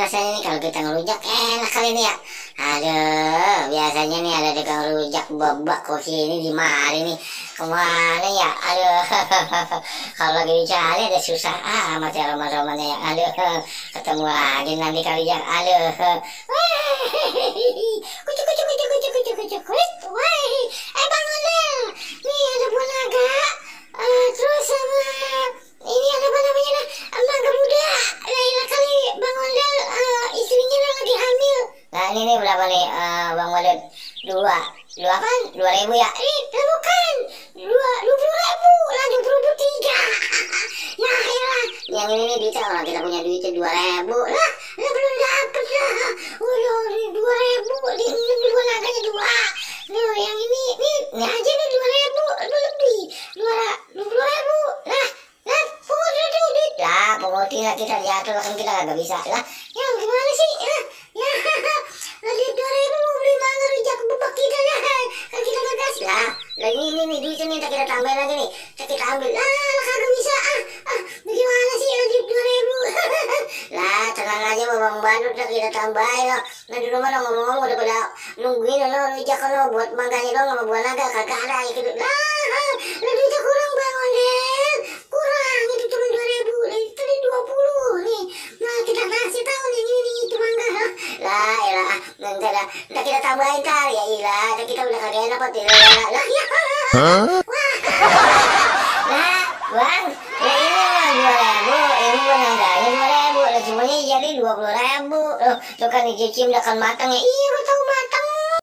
rasanya nih kalau kita ngerujak enak kali ini ya. Aduh, biasanya nih ada tukang rujak babak koki ini di mari nih. Kemana ya? Aduh, kalau lagi dicari ada susah amat ya roman-romannya ya. Aduh, ketemu lagi nanti kali ya. Aduh, kucuk kucuk kucuk kucuk kucuk kucuk kucuk. Wah, Bang Ondel, nih ada buah naga. Terus sama ini ada apa namanya nah, mangga muda. Nah, kali Bang Ondel istrinya lagi hamil. Nah ini nih berapa nih Bang Ondel? Dua kan? 2.000 ya? Bukan, 20.000 lah, 23. Ya elah, yang ini nih duitnya orang kita punya duitnya 2.000 lah belum dapet lah. Udah 2.000 di dua naganya 2. Loh yang ini aja nih 2.000 lebih 20.000 lah pungut dulu duit lah, pungutin lah kita jatuh lah kan kita gak bisa lah. Yang gimana sih ya lagi 2.000 mau beli mangga rujak bebek kita ya kan kita gak kasih lah. Lagi ini nih duitnya nih kita tambahin lagi nih, kita ambil lah kagak bisa bagaimana sih lagi 2.000 lah. Tenang aja Bang Badut lah kita tambahin loh. Nah di rumah ngomong-ngomong udah pada nungguin lo rujak lo buat mangganya lo sama buah naga kagak ada ya gitu lah. Duitnya kurang Bang Ondel, kurang itu cuma 2.000 tadi 20 nih. Nah kita kasih tahu nih ini itu mangga lah elah. Nanti kita tambahin kali ya ilah. Kita udah kagak enak kok lah ya. Wah lah Bang, ya ini mah 2.000, ini buah naganya 2.000 lah semuanya jadi 20.000 loh. Tuh kan dicuci udah kan matang ya. Iya